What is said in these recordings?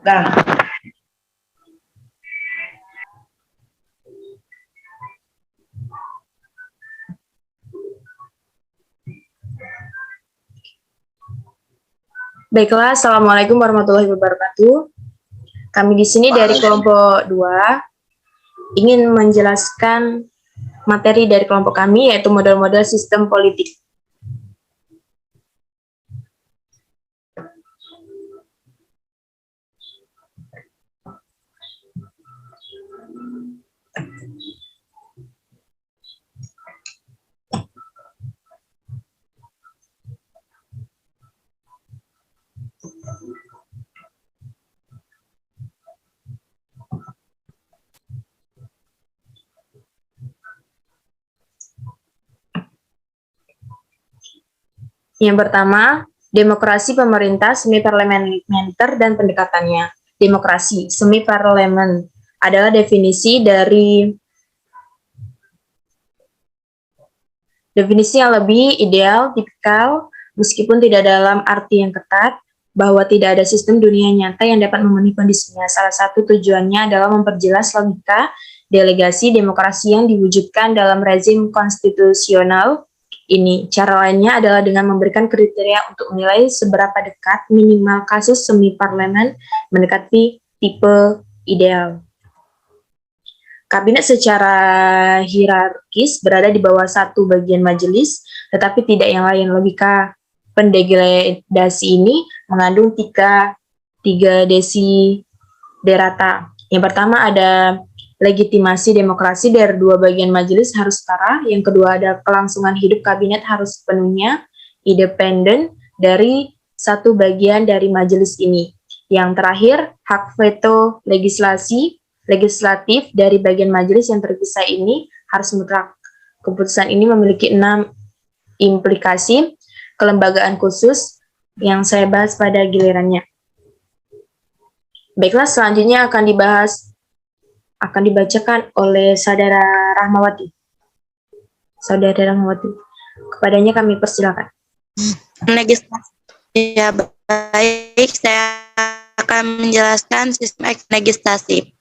Dah. Baiklah, Assalamualaikum warahmatullahi wabarakatuh. Kami di sini dari kelompok 2 ingin menjelaskan materi dari kelompok kami, yaitu model-model sistem politik. Yang pertama, demokrasi pemerintah semi-parlementer dan pendekatannya. Demokrasi semi-parlemen adalah definisi yang lebih ideal, tipikal, meskipun tidak dalam arti yang ketat, bahwa tidak ada sistem dunia nyata yang dapat memenuhi kondisinya. Salah satu tujuannya adalah memperjelas logika delegasi demokrasi yang diwujudkan dalam rezim konstitusional ini. Cara lainnya adalah dengan memberikan kriteria untuk menilai seberapa dekat minimal kasus semi-parlemen mendekati tipe ideal. Kabinet secara hierarkis berada di bawah satu bagian majelis, tetapi tidak yang lain. Logika pendelegasi ini mengandung tiga desiderata. Yang pertama ada legitimasi demokrasi dari dua bagian majelis harus setara. Yang kedua ada kelangsungan hidup kabinet harus sepenuhnya independen dari satu bagian dari majelis ini. Yang terakhir, hak veto legislatif dari bagian majelis yang terpisah ini harus mutlak. Keputusan ini memiliki 6 implikasi kelembagaan khusus yang saya bahas pada gilirannya. Baiklah, selanjutnya akan dibacakan oleh Saudara Rahmawati. Saudara Rahmawati, kepadanya kami persilakan. Legislasi. Ya, baik, saya akan menjelaskan sistem legislasi.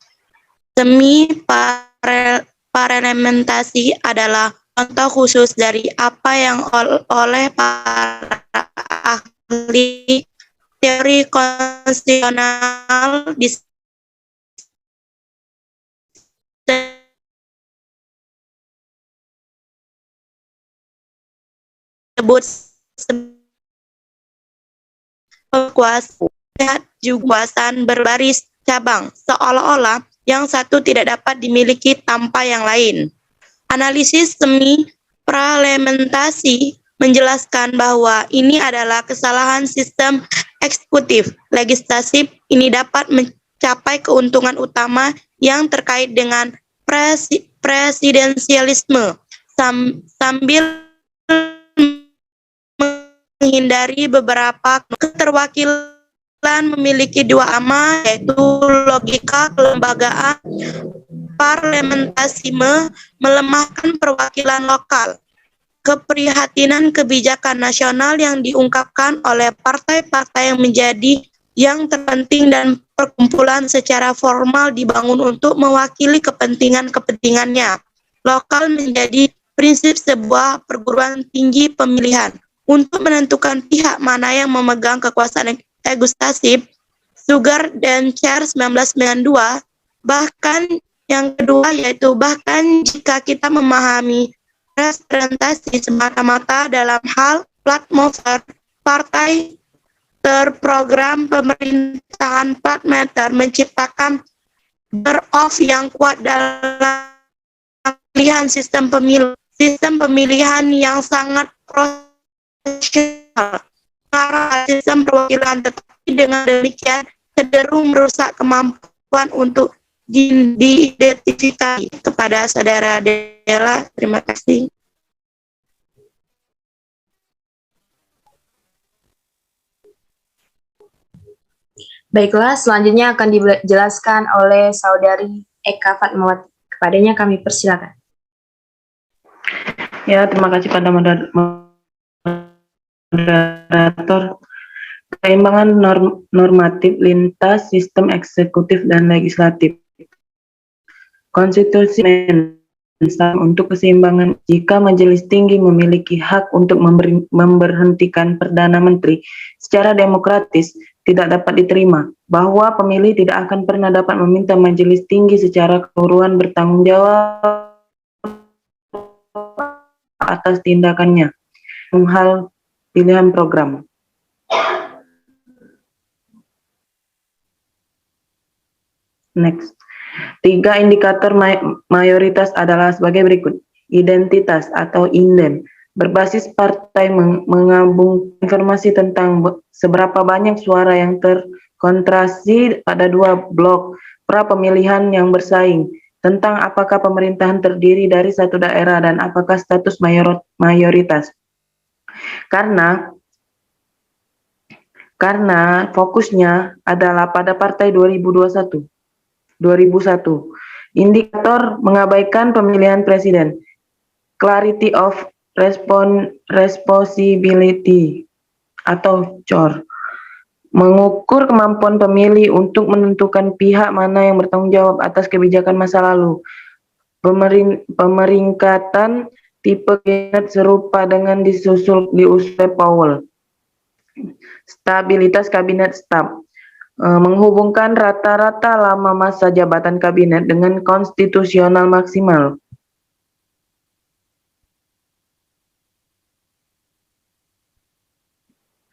Semi-parlementasi adalah contoh khusus dari apa yang oleh para ahli teori konstitusional disebut kekuasaan berbaris cabang, seolah-olah yang satu tidak dapat dimiliki tanpa yang lain. Analisis semi-parlementasi menjelaskan bahwa ini adalah kesalahan sistem eksekutif. Legislatif ini dapat mencapai keuntungan utama yang terkait dengan presidensialisme sambil menghindari beberapa keterwakilan memiliki dua ama, yaitu logika kelembagaan. Parlementasisme melemahkan perwakilan lokal. Keprihatinan kebijakan nasional yang diungkapkan oleh partai-partai yang menjadi yang terpenting dan perkumpulan secara formal dibangun untuk mewakili kepentingannya. Lokal menjadi prinsip sebuah perguruan tinggi pemilihan. Untuk menentukan pihak mana yang memegang kekuasaan legislatif, Sugar dan Chair 1992, bahkan yang kedua yaitu bahkan jika kita memahami representasi semata-mata dalam hal platform partai terprogram pemerintahan parlementer menciptakan beroff yang kuat dalam pilihan sistem pemilihan yang sangat proporsional sistem perwakilan, tetapi dengan demikian cenderung merusak kemampuan untuk diidentifikasi. Kepada Saudara Dela, terima kasih. Baiklah, selanjutnya akan dijelaskan oleh Saudari Eka Fatmawati. Kepadanya kami persilakan. Ya, terima kasih pada moderator. keseimbangan normatif lintas sistem eksekutif dan legislatif. Konstitusi untuk keseimbangan jika Majelis Tinggi memiliki hak untuk memberhentikan Perdana Menteri secara demokratis, tidak dapat diterima bahwa pemilih tidak akan pernah dapat meminta Majelis Tinggi secara keseluruhan bertanggung jawab atas tindakannya dalam hal pilihan program. Next. 3 indikator mayoritas adalah sebagai berikut. Identitas atau INDEM. Berbasis partai mengabung informasi tentang seberapa banyak suara yang terkonsentrasi pada 2 blok pra pemilihan yang bersaing, tentang apakah pemerintahan terdiri dari satu daerah dan apakah status mayoritas. Karena fokusnya adalah pada partai 2001. Indikator mengabaikan pemilihan presiden. Clarity of responsibility atau COR. Mengukur kemampuan pemilih untuk menentukan pihak mana yang bertanggung jawab atas kebijakan masa lalu. Pemeringkatan tipe kabinet serupa dengan diusul Powell. Stabilitas kabinet staf. Menghubungkan rata-rata lama masa jabatan kabinet dengan konstitusional maksimal.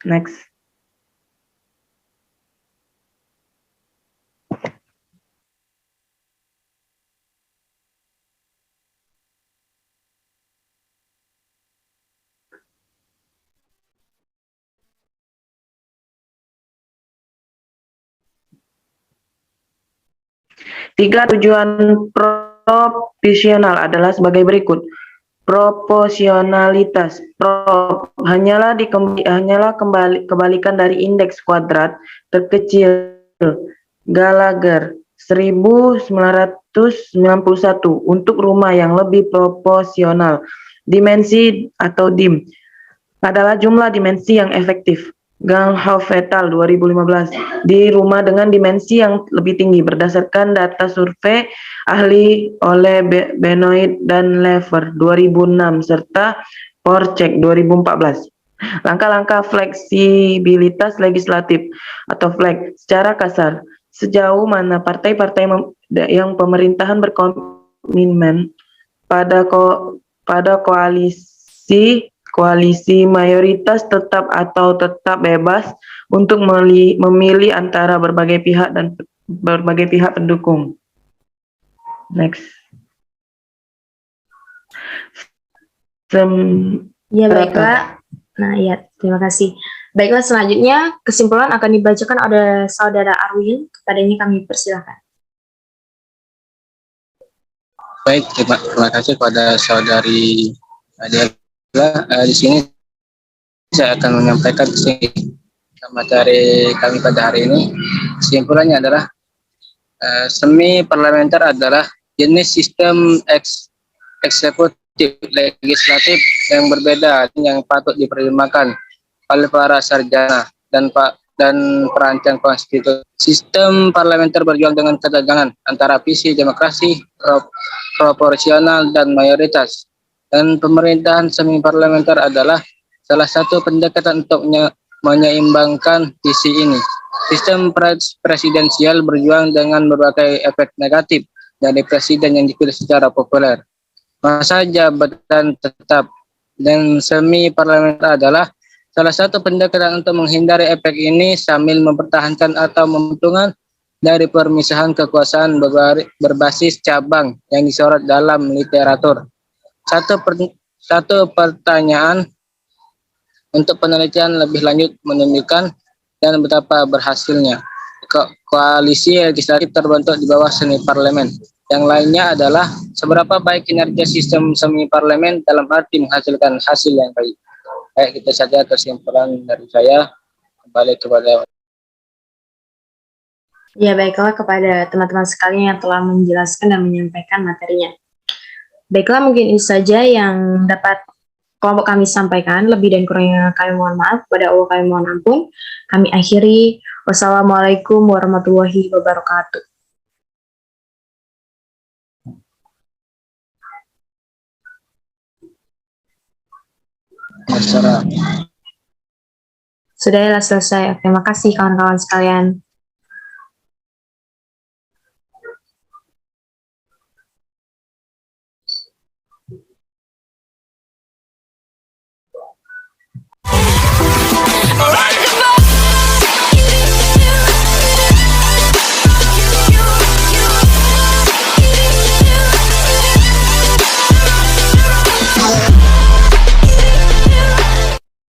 Next. Tiga tujuan proporsional adalah sebagai berikut. Proporsionalitas hanyalah kebalikan dari indeks kuadrat terkecil Gallagher 1991 untuk rumah yang lebih proporsional. Dimensi atau DIM adalah jumlah dimensi yang efektif. Ganghoff et al. 2015 di rumah dengan dimensi yang lebih tinggi berdasarkan data survei ahli oleh Benoit dan Lever 2006 serta Porcek 2014. Langkah-langkah fleksibilitas legislatif atau FLEG secara kasar, sejauh mana partai-partai yang pemerintahan berkomitmen pada koalisi mayoritas tetap atau tetap bebas untuk memilih antara berbagai pihak dan berbagai pihak pendukung. Next. Ya, baiklah. Nah, ya, terima kasih. Baiklah, selanjutnya kesimpulan akan dibacakan oleh Saudara Arwin. Kepadanya kami persilakan. Baik, terima kasih kepada Saudari Adela. Di sini saya akan menyampaikan materi kami pada hari ini. Kesimpulannya adalah semi parlementer adalah jenis sistem eksekutif legislatif yang berbeda yang patut dipertimbangkan oleh para sarjana dan perancang konstitusi. Sistem parlementer berjuang dengan ketegangan antara visi demokrasi, proporsional dan mayoritas. Dan pemerintahan semi parlementer adalah salah satu pendekatan untuk menyeimbangkan visi ini. Sistem presidensial berjuang dengan berbagai efek negatif dari presiden yang dipilih secara populer. Masa jabatan tetap dan semi parlementer adalah salah satu pendekatan untuk menghindari efek ini sambil mempertahankan atau menguntungkan dari permisahan kekuasaan berbasis cabang yang disorot dalam literatur. Satu pertanyaan untuk penelitian lebih lanjut menunjukkan dan betapa berhasilnya koalisi legislatif terbentuk di bawah semi parlemen. Yang lainnya adalah seberapa baik kinerja sistem semi parlemen dalam arti menghasilkan hasil yang baik. Baik, itu saja kesimpulan dari saya. Kembali kepada Ya, baiklah kepada teman-teman sekalian yang telah menjelaskan dan menyampaikan materinya. Baiklah, mungkin ini saja yang dapat kelompok kami sampaikan. Lebih dan kurangnya kami mohon maaf. Kepada Allah kami mohon ampun. Kami akhiri. Wassalamualaikum warahmatullahi wabarakatuh. Masyarakat. Sudah selesai. Terima kasih kawan-kawan sekalian.